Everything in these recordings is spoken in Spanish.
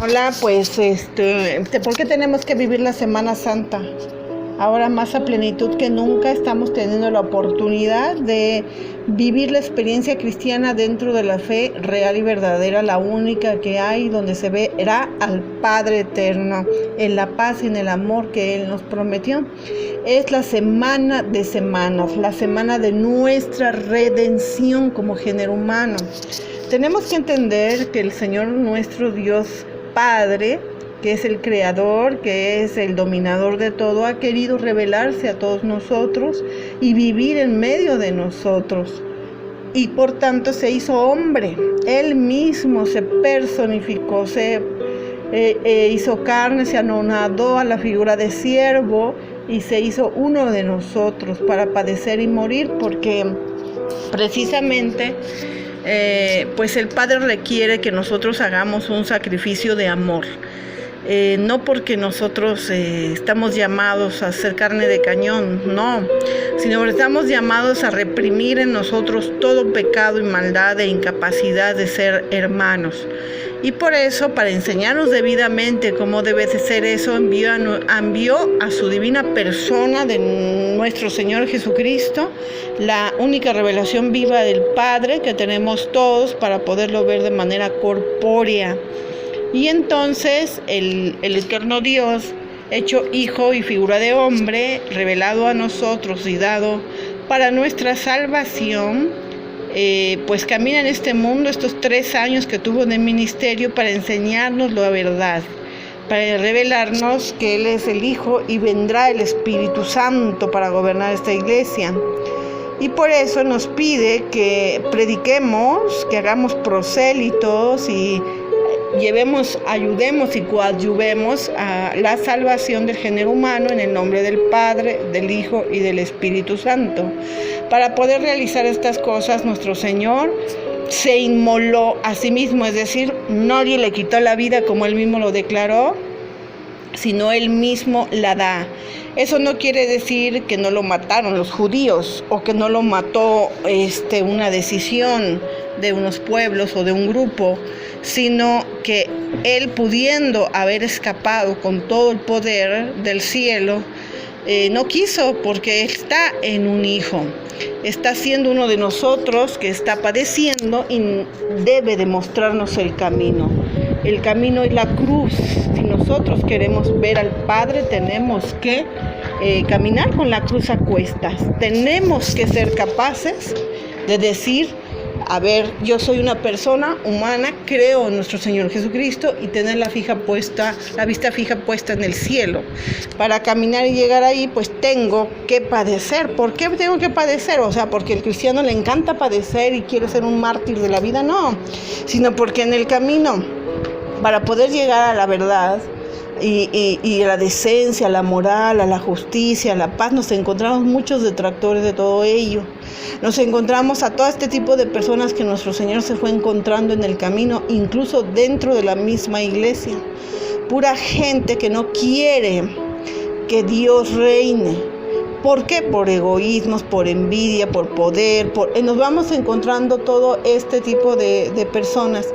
Hola, pues, ¿por qué tenemos que vivir la Semana Santa? Ahora más a plenitud que nunca estamos teniendo la oportunidad de vivir la experiencia cristiana dentro de la fe real y verdadera, la única que hay, donde se verá al Padre eterno, en la paz y en el amor que Él nos prometió. Es la semana de semanas, la semana de nuestra redención como género humano. Tenemos que entender que el Señor nuestro Dios Padre, que es el creador, que es el dominador de todo, ha querido revelarse a todos nosotros y vivir en medio de nosotros. Y por tanto se hizo hombre. Él mismo se personificó, se hizo carne, se anonadó a la figura de siervo y se hizo uno de nosotros para padecer y morir, porque precisamente pues el Padre requiere que nosotros hagamos un sacrificio de amor. No porque nosotros estamos llamados a ser carne de cañón, no, sino porque estamos llamados a reprimir en nosotros todo pecado y maldad e incapacidad de ser hermanos. Y por eso, para enseñarnos debidamente cómo debe de ser eso, envió a su divina persona de nuestro Señor Jesucristo, la única revelación viva del Padre que tenemos todos para poderlo ver de manera corpórea. Y entonces el eterno Dios, hecho hijo y figura de hombre, revelado a nosotros y dado para nuestra salvación, pues camina en este mundo estos 3 años que tuvo de ministerio para enseñarnos la verdad, para revelarnos que Él es el Hijo y vendrá el Espíritu Santo para gobernar esta iglesia. Y por eso nos pide que prediquemos, que hagamos prosélitos y ayudemos y coadyuvemos a la salvación del género humano en el nombre del Padre, del Hijo y del Espíritu Santo. Para poder realizar estas cosas, nuestro Señor se inmoló a sí mismo, es decir, nadie le quitó la vida como Él mismo lo declaró, sino Él mismo la da. Eso no quiere decir que no lo mataron los judíos o que no lo mató una decisión de unos pueblos o de un grupo, sino que Él, pudiendo haber escapado con todo el poder del cielo, no quiso, porque está en un hijo, está siendo uno de nosotros que está padeciendo y debe demostrarnos el camino. El camino es la cruz. Si nosotros queremos ver al Padre, tenemos que caminar con la cruz a cuestas. Tenemos que ser capaces de decir: a ver, yo soy una persona humana, creo en nuestro Señor Jesucristo, y tener la vista fija puesta en el cielo. Para caminar y llegar ahí, pues tengo que padecer. ¿Por qué tengo que padecer? O sea, porque al cristiano le encanta padecer y quiere ser un mártir de la vida, no, sino porque en el camino, para poder llegar a la verdad y a la decencia, a la moral, a la justicia, a la paz, nos encontramos muchos detractores de todo ello. Nos encontramos a todo este tipo de personas que nuestro Señor se fue encontrando en el camino, incluso dentro de la misma iglesia. Pura gente que no quiere que Dios reine. ¿Por qué? Por egoísmos, por envidia, por poder. Nos vamos encontrando todo este tipo de personas.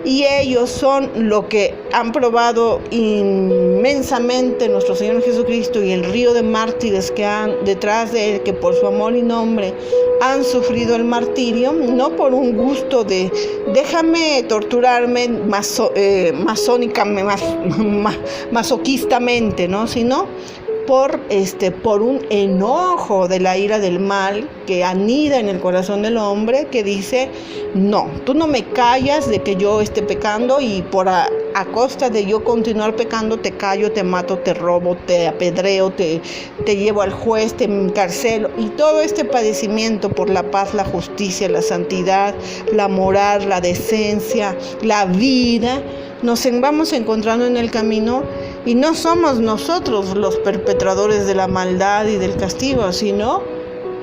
Y ellos son lo que han probado inmensamente nuestro Señor Jesucristo y el río de mártires que han detrás de Él, que por su amor y nombre han sufrido el martirio, no por un gusto de déjame torturarme masoquistamente, ¿no? Sino por un enojo de la ira del mal que anida en el corazón del hombre, que dice: no, tú no me callas de que yo esté pecando, y a costa de yo continuar pecando te callo, te mato, te robo, te apedreo, te llevo al juez, te encarcelo. Y todo este padecimiento por la paz, la justicia, la santidad, la moral, la decencia, la vida, nos vamos encontrando en el camino. Y no somos nosotros los perpetradores de la maldad y del castigo, sino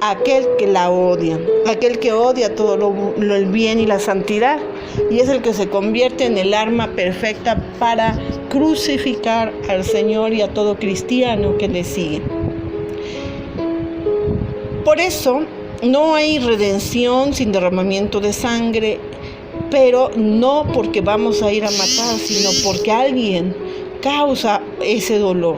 aquel que la odia, aquel que odia todo el bien y la santidad, y es el que se convierte en el arma perfecta para crucificar al Señor y a todo cristiano que le sigue. Por eso no hay redención sin derramamiento de sangre. pero no porque vamos a ir a matar, sino porque alguien causa ese dolor,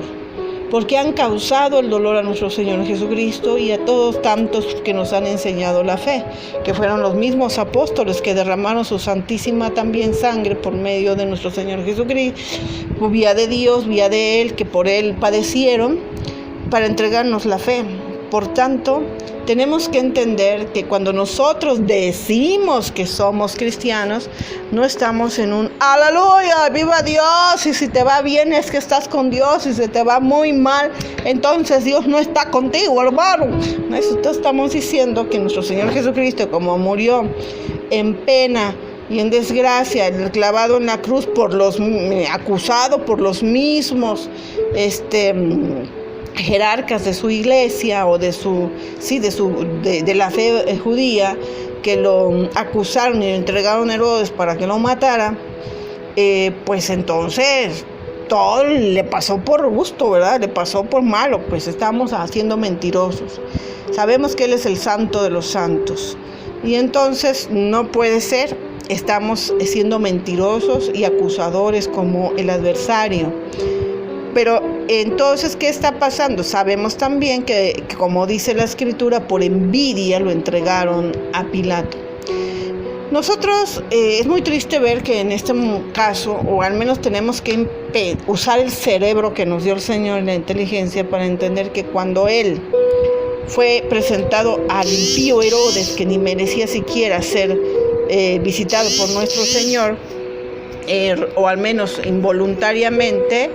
porque han causado el dolor a nuestro Señor Jesucristo y a todos tantos que nos han enseñado la fe, que fueron los mismos apóstoles que derramaron su santísima también sangre por medio de nuestro Señor Jesucristo, vía de Dios, vía de Él, que por Él padecieron, para entregarnos la fe. Por tanto, tenemos que entender que cuando nosotros decimos que somos cristianos, no estamos en un aleluya, viva Dios, y si te va bien es que estás con Dios, y si te va muy mal, entonces Dios no está contigo, hermano. Nosotros estamos diciendo que nuestro Señor Jesucristo, como murió en pena y en desgracia, clavado en la cruz acusado por los mismos jerarcas de su iglesia o de la fe judía, que lo acusaron y lo entregaron a Herodes para que lo matara, pues entonces todo le pasó por gusto, ¿verdad? Le pasó por malo, pues estamos haciendo mentirosos. Sabemos que Él es el santo de los santos y entonces no puede ser, estamos siendo mentirosos y acusadores como el adversario. Pero entonces, ¿qué está pasando? Sabemos también que, como dice la Escritura, por envidia lo entregaron a Pilato. Nosotros, es muy triste ver que en este caso, o al menos tenemos que usar el cerebro que nos dio el Señor, la inteligencia, para entender que cuando Él fue presentado al impío Herodes, que ni merecía siquiera ser visitado por nuestro Señor, o al menos involuntariamente,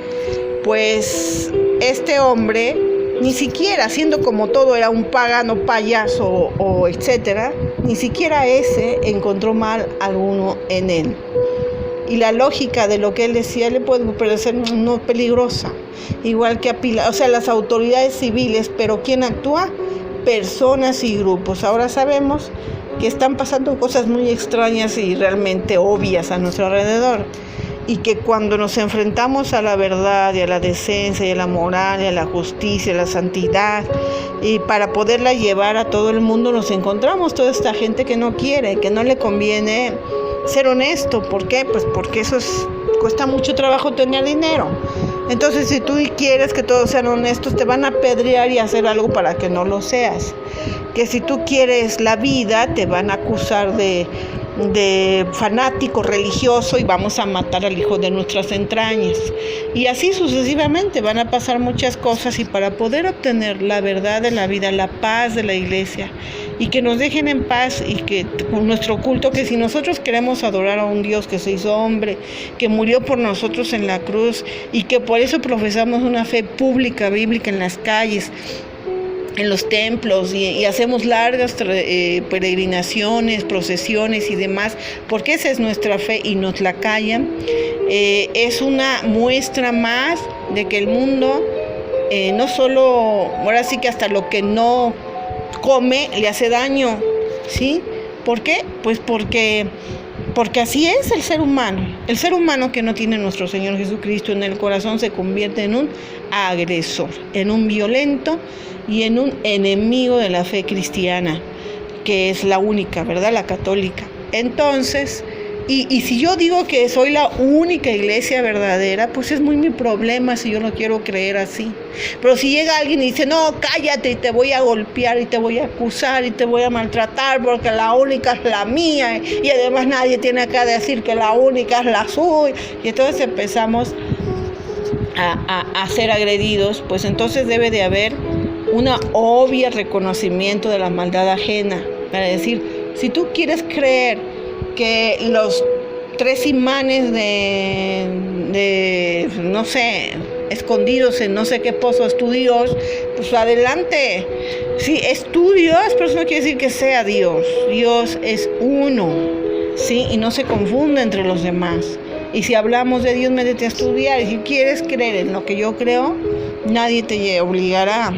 pues este hombre, ni siquiera siendo como todo era un pagano, payaso o etcétera, ni siquiera ese encontró mal alguno en él. Y la lógica de lo que él decía le puede parecer no peligrosa, igual que a Pilato, o sea, las autoridades civiles, pero ¿quién actúa? Personas y grupos. Ahora sabemos que están pasando cosas muy extrañas y realmente obvias a nuestro alrededor. Y que cuando nos enfrentamos a la verdad y a la decencia y a la moral y a la justicia y a la santidad, y para poderla llevar a todo el mundo, nos encontramos toda esta gente que no quiere, que no le conviene ser honesto. ¿Por qué? Pues porque cuesta mucho trabajo tener dinero. Entonces, si tú quieres que todos sean honestos, te van a apedrear y hacer algo para que no lo seas. Que si tú quieres la vida, te van a acusar de fanático religioso y vamos a matar al hijo de nuestras entrañas. Y así sucesivamente van a pasar muchas cosas, y para poder obtener la verdad de la vida, la paz de la iglesia, y que nos dejen en paz, y que con nuestro culto, que si nosotros queremos adorar a un Dios que se hizo hombre, que murió por nosotros en la cruz, y que por eso profesamos una fe pública, bíblica en las calles, en los templos, y hacemos largas peregrinaciones, procesiones y demás, porque esa es nuestra fe y nos la callan, es una muestra más de que el mundo no solo, ahora sí que hasta lo que no come le hace daño, ¿sí? ¿Por qué? Pues porque así es el ser humano. El ser humano que no tiene nuestro Señor Jesucristo en el corazón se convierte en un agresor, en un violento y en un enemigo de la fe cristiana, que es la única, ¿verdad? La católica. Entonces, y si yo digo que soy la única iglesia verdadera, pues es muy mi problema si yo no quiero creer así. Pero si llega alguien y dice, no, cállate, y te voy a golpear, y te voy a acusar, y te voy a maltratar, porque la única es la mía, y además nadie tiene acá que decir que la única es la suya, y entonces empezamos a ser agredidos, pues entonces debe de haber una obvia reconocimiento de la maldad ajena, para decir, si tú quieres creer que los 3 imanes de no sé, escondidos en no sé qué pozo es tu Dios, pues adelante. Sí, es tu Dios, pero eso no quiere decir que sea Dios. Dios es uno, ¿sí? Y no se confunde entre los demás. Y si hablamos de Dios, métete a estudiar. Y si quieres creer en lo que yo creo, nadie te obligará.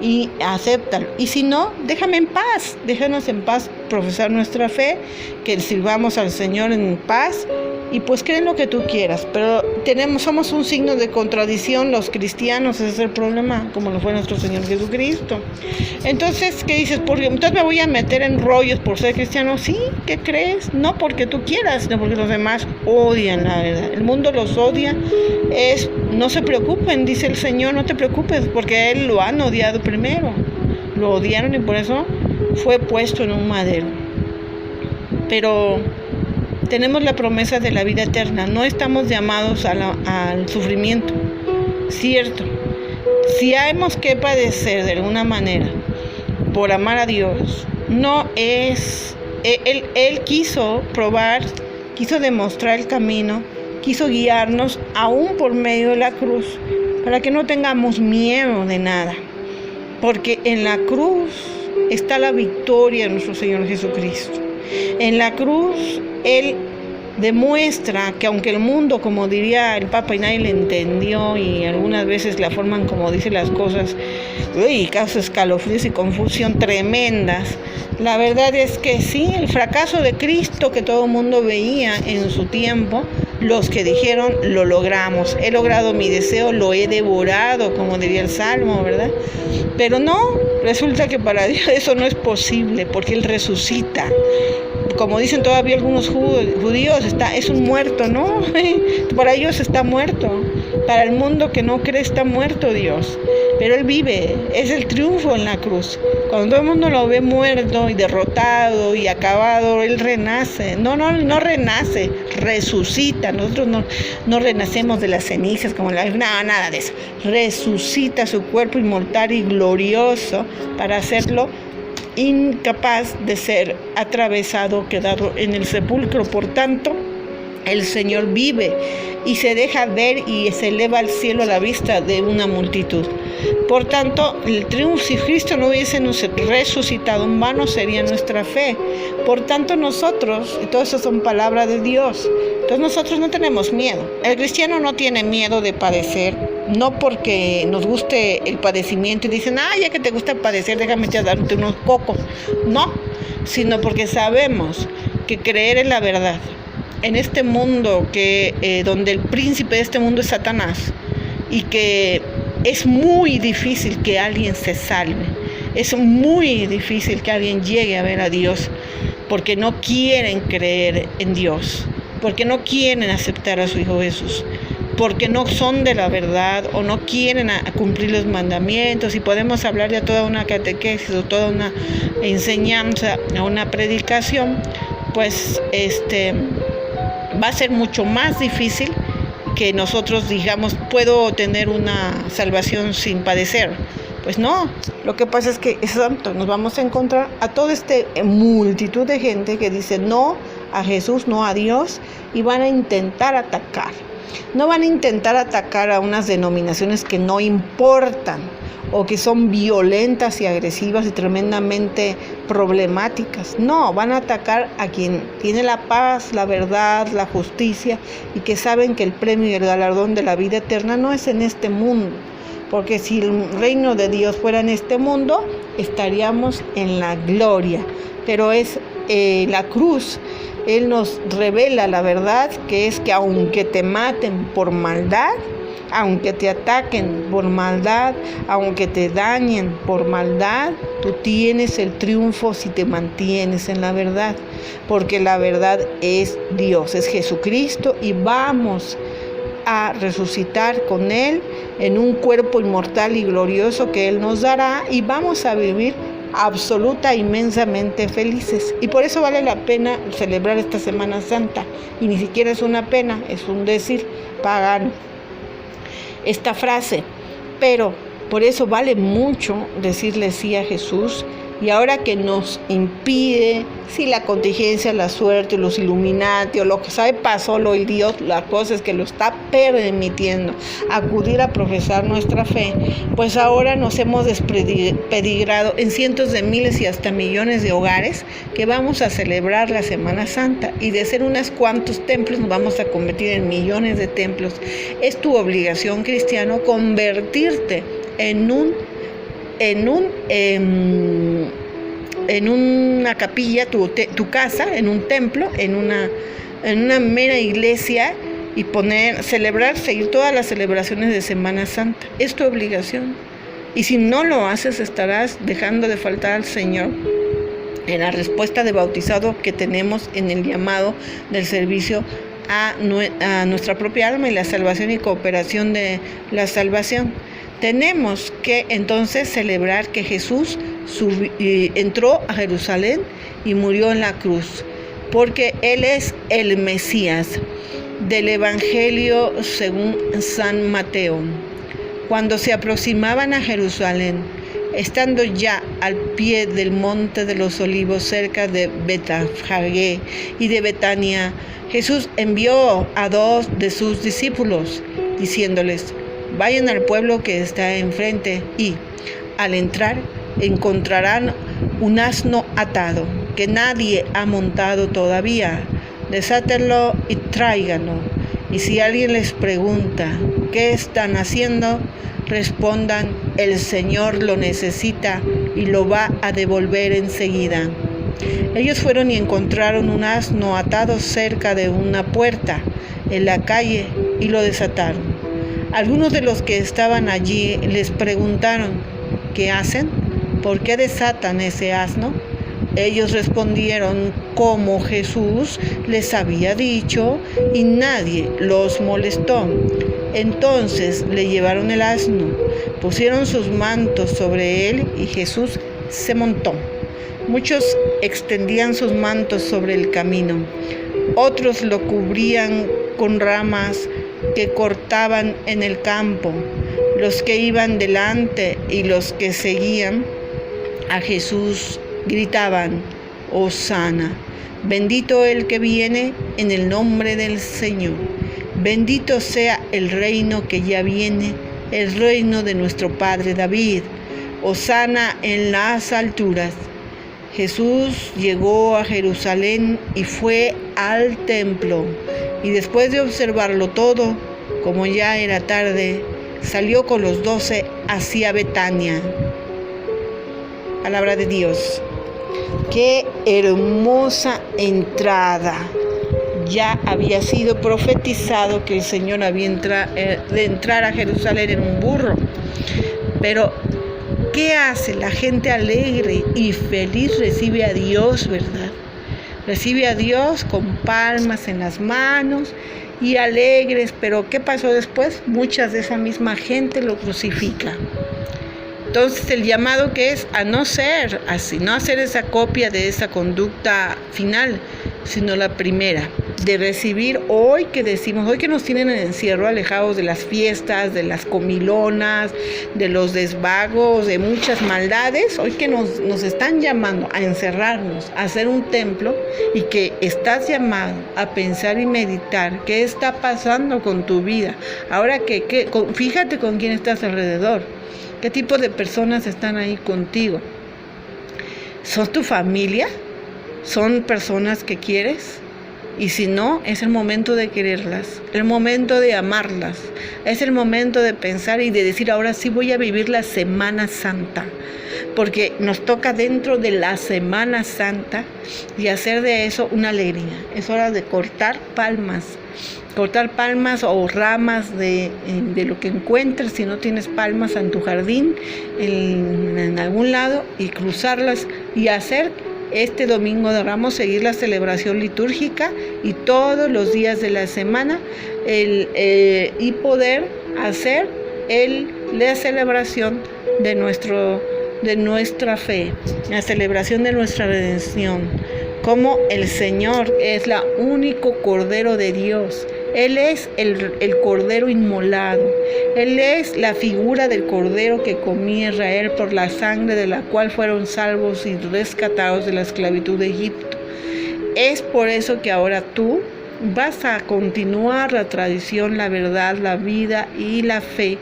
Y acéptalo. Y si no, déjame en paz. Déjanos en paz profesar nuestra fe, que sirvamos al Señor en paz y pues creen lo que tú quieras, pero somos un signo de contradicción los cristianos, ese es el problema, como lo fue nuestro Señor Jesucristo. Entonces, ¿qué dices? Entonces me voy a meter en rollos por ser cristiano. Sí, ¿qué crees? No porque tú quieras, sino porque los demás odian la verdad. El mundo los odia. No se preocupen, dice el Señor, no te preocupes, porque Él lo han odiado primero. Lo odiaron y por eso fue puesto en un madero. Pero tenemos la promesa de la vida eterna, no estamos llamados al sufrimiento, cierto. Si hemos que padecer de alguna manera por amar a Dios, no es, Él quiso probar, quiso demostrar el camino, quiso guiarnos aún por medio de la cruz, para que no tengamos miedo de nada, porque en la cruz está la victoria de nuestro Señor Jesucristo. En la cruz Él demuestra que aunque el mundo, como diría el Papa, y nadie le entendió, y algunas veces la forman como dice las cosas, causa escalofríos y confusión tremendas, la verdad es que sí, el fracaso de Cristo que todo el mundo veía en su tiempo, los que dijeron, lo logramos, he logrado mi deseo, lo he devorado, como diría el Salmo, ¿verdad? Pero no, resulta que para Dios eso no es posible, porque Él resucita. Como dicen todavía algunos judíos, es un muerto, ¿no? Para ellos está muerto. Para el mundo que no cree está muerto Dios. Pero Él vive, es el triunfo en la cruz. Cuando todo el mundo lo ve muerto y derrotado y acabado, Él renace. No renace, resucita. Nosotros no renacemos de las cenizas como nada de eso. Resucita su cuerpo inmortal y glorioso para hacerlo incapaz de ser atravesado, quedado en el sepulcro. Por tanto, el Señor vive y se deja ver y se eleva al cielo a la vista de una multitud. Por tanto, el triunfo, si Cristo no hubiese resucitado, en vano sería nuestra fe. Por tanto, nosotros, y todo eso son palabras de Dios, entonces nosotros no tenemos miedo. El cristiano no tiene miedo de padecer, no porque nos guste el padecimiento y dicen, ya que te gusta padecer, déjame darte unos cocos. No, sino porque sabemos que creer en la verdad, en este mundo donde el príncipe de este mundo es Satanás, y que es muy difícil que alguien se salve, es muy difícil que alguien llegue a ver a Dios, porque no quieren creer en Dios, porque no quieren aceptar a su Hijo Jesús, porque no son de la verdad o no quieren cumplir los mandamientos. Y podemos hablar de toda una catequesis o toda una enseñanza, una predicación, pues va a ser mucho más difícil que nosotros digamos, puedo tener una salvación sin padecer. Pues no, lo que pasa es que nos vamos a encontrar a toda esta multitud de gente que dice no a Jesús, no a Dios, y van a intentar atacar. No van a intentar atacar a unas denominaciones que no importan o que son violentas y agresivas y tremendamente problemáticas. No, van a atacar a quien tiene la paz, la verdad, la justicia, y que saben que el premio y el galardón de la vida eterna no es en este mundo. Porque si el reino de Dios fuera en este mundo, estaríamos en la gloria. Pero es la cruz. Él nos revela la verdad, que es que aunque te maten por maldad, aunque te ataquen por maldad, aunque te dañen por maldad, tú tienes el triunfo si te mantienes en la verdad, porque la verdad es Dios, es Jesucristo, y vamos a resucitar con Él en un cuerpo inmortal y glorioso que Él nos dará, y vamos a vivir absoluta, inmensamente felices. Y por eso vale la pena celebrar esta Semana Santa, y ni siquiera es una pena, es un decir pagano esta frase, pero por eso vale mucho decirle sí a Jesús. Y ahora que nos impide, si la contingencia, la suerte, los Illuminati o lo que sabe pasó, el Dios, la cosa es que lo está permitiendo acudir a profesar nuestra fe, pues ahora nos hemos despedigrado en cientos de miles y hasta millones de hogares que vamos a celebrar la Semana Santa, y de ser unos cuantos templos nos vamos a convertir en millones de templos. Es tu obligación, cristiano, convertirte en una capilla, tu casa, en un templo, en una en una mera iglesia y seguir todas las celebraciones de Semana Santa. Es tu obligación. Y si no lo haces, estarás dejando de faltar al Señor en la respuesta de bautizado que tenemos en el llamado del servicio a nuestra propia alma y la salvación y cooperación de la salvación. Tenemos que entonces celebrar que Jesús entró a Jerusalén y murió en la cruz, porque Él es el Mesías. Del Evangelio según San Mateo. Cuando se aproximaban a Jerusalén, estando ya al pie del monte de los olivos cerca de Betfagé y de Betania, Jesús envió a 2 de sus discípulos, diciéndoles: vayan al pueblo que está enfrente y, al entrar, encontrarán un asno atado, que nadie ha montado todavía. Desátenlo y tráiganlo. Y si alguien les pregunta: ¿qué están haciendo?, respondan: el Señor lo necesita y lo va a devolver enseguida. Ellos fueron y encontraron un asno atado cerca de una puerta en la calle y lo desataron. Algunos de los que estaban allí les preguntaron: ¿qué hacen? ¿Por qué desatan ese asno? Ellos respondieron como Jesús les había dicho, y nadie los molestó. Entonces le llevaron el asno, pusieron sus mantos sobre él y Jesús se montó. Muchos extendían sus mantos sobre el camino, otros lo cubrían con ramas que cortaban en el campo. Los que iban delante y los que seguían a Jesús gritaban: Hosana, bendito el que viene en el nombre del Señor. Bendito sea el reino que ya viene, el reino de nuestro padre David. Hosana en las alturas. Jesús llegó a Jerusalén y fue al templo, y después de observarlo todo, como ya era tarde, salió con los 12 hacia Betania. Palabra de Dios. ¡Qué hermosa entrada! Ya había sido profetizado que el Señor había de entrar a Jerusalén en un burro. Pero, ¿qué hace? La gente alegre y feliz recibe a Dios, ¿verdad? Recibe a Dios con palmas en las manos y alegres. Pero, ¿qué pasó después? Muchas de esa misma gente lo crucifica. Entonces el llamado que es a no ser así, no hacer esa copia de esa conducta final, sino la primera, de recibir hoy que nos tienen en encierro, alejados de las fiestas, de las comilonas, de los desvagos, de muchas maldades, hoy que nos están llamando a encerrarnos, a hacer un templo, y que estás llamado a pensar y meditar qué está pasando con tu vida. Ahora fíjate con quién estás alrededor. ¿Qué tipo de personas están ahí contigo? ¿Son tu familia? ¿Son personas que quieres? Y si no, es el momento de quererlas, el momento de amarlas, es el momento de pensar y de decir: ahora sí voy a vivir la Semana Santa, porque nos toca dentro de la Semana Santa y hacer de eso una alegría. Es hora de cortar palmas o ramas de lo que encuentres, si no tienes palmas en tu jardín, en algún lado, y cruzarlas y hacer este Domingo de Ramos, seguir la celebración litúrgica y todos los días de la semana y poder hacer la celebración de nuestra fe, la celebración de nuestra redención, como el Señor es el único Cordero de Dios. Él es el Cordero inmolado. Él es la figura del Cordero que comía Israel, por la sangre de la cual fueron salvos y rescatados de la esclavitud de Egipto. Es por eso que ahora tú vas a continuar la tradición, la verdad, la vida y la fe,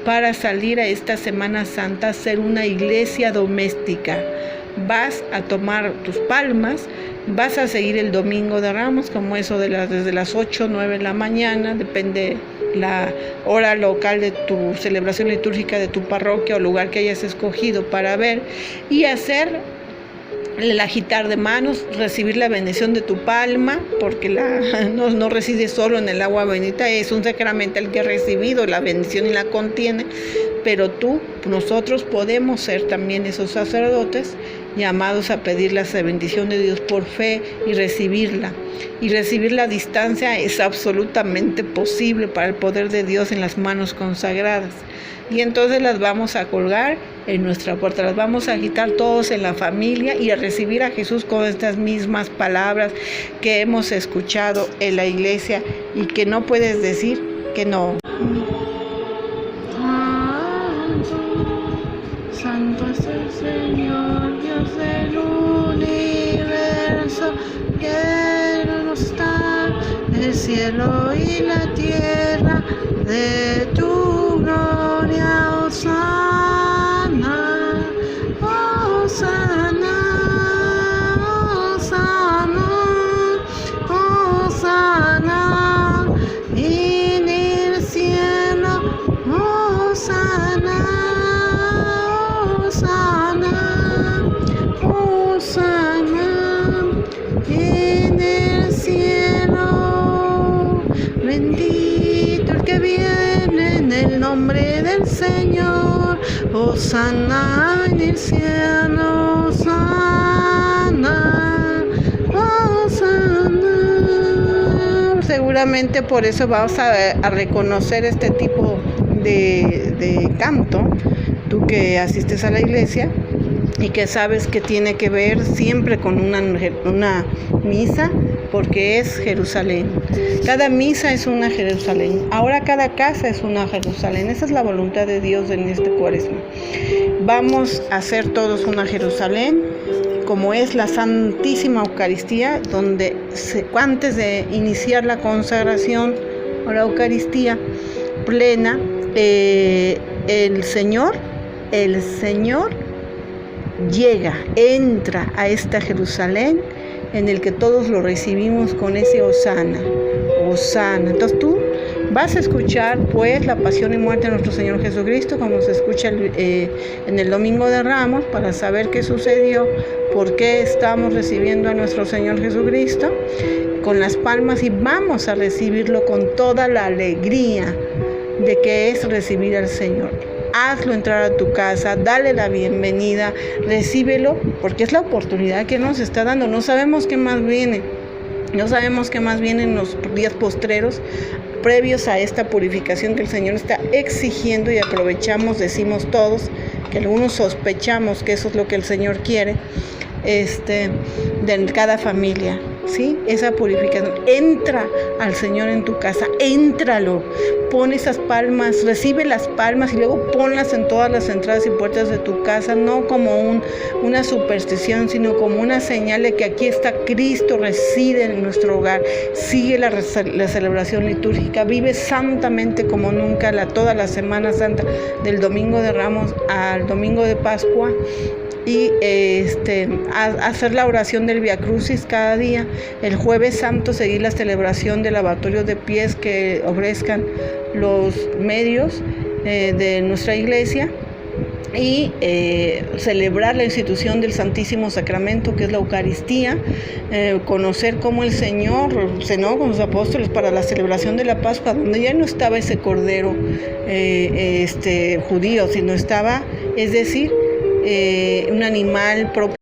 para salir a esta Semana Santa a ser una iglesia doméstica. Vas a tomar tus palmas, vas a seguir el Domingo de Ramos, como eso desde las 8 o 9 de la mañana, depende la hora local de tu celebración litúrgica de tu parroquia o lugar que hayas escogido para ver, y hacer el agitar de manos, recibir la bendición de tu palma, porque no reside solo en el agua bendita, es un sacramento el que ha recibido la bendición y la contiene, pero nosotros podemos ser también esos sacerdotes llamados a pedir la bendición de Dios por fe y recibirla. Y recibir la distancia es absolutamente posible para el poder de Dios en las manos consagradas. Y entonces las vamos a colgar en nuestra puerta, las vamos a agitar todos en la familia y a recibir a Jesús con estas mismas palabras que hemos escuchado en la iglesia y que no puedes decir que no. Santo es el Señor, Dios del universo, lleno está el cielo y la tierra de tu gloria. Hosana, Hosana, Hosana, Hosana, en el cielo, Hosana. En el cielo, bendito el que viene en el nombre del Señor. Hosana en el cielo, Hosana, Hosana. Seguramente por eso vamos a reconocer este tipo de canto, tú que asistes a la iglesia y que sabes que tiene que ver siempre con una misa, porque es Jerusalén. Cada misa es una Jerusalén. Ahora cada casa es una Jerusalén. Esa es la voluntad de Dios en este Cuaresma. Vamos a hacer todos una Jerusalén, como es la Santísima Eucaristía, donde antes de iniciar la consagración o la Eucaristía plena, el Señor entra a esta Jerusalén en el que todos lo recibimos con ese Hosana, Hosana. Entonces tú vas a escuchar pues la pasión y muerte de nuestro Señor Jesucristo, como se escucha en el Domingo de Ramos, para saber qué sucedió, por qué estamos recibiendo a nuestro Señor Jesucristo con las palmas, y vamos a recibirlo con toda la alegría de que es recibir al Señor. Hazlo entrar a tu casa, dale la bienvenida, recíbelo, porque es la oportunidad que nos está dando. No sabemos qué más viene, en los días postreros, previos a esta purificación que el Señor está exigiendo, y decimos todos, que algunos sospechamos que eso es lo que el Señor quiere, de cada familia. ¿Sí? Esa purificación. Entra al Señor en tu casa, éntralo, pon esas palmas, recibe las palmas y luego ponlas en todas las entradas y puertas de tu casa, no como una superstición, sino como una señal de que aquí está Cristo, reside en nuestro hogar. Sigue la celebración litúrgica, vive santamente como nunca toda la Semana Santa, del Domingo de Ramos al Domingo de Pascua, y hacer la oración del Vía Crucis cada día. El Jueves Santo seguir la celebración del lavatorio de pies que ofrezcan los medios de nuestra iglesia, y celebrar la institución del Santísimo Sacramento, que es la Eucaristía, conocer cómo el Señor cenó con los apóstoles para la celebración de la Pascua, donde ya no estaba ese cordero judío, sino estaba, es decir, un animal propio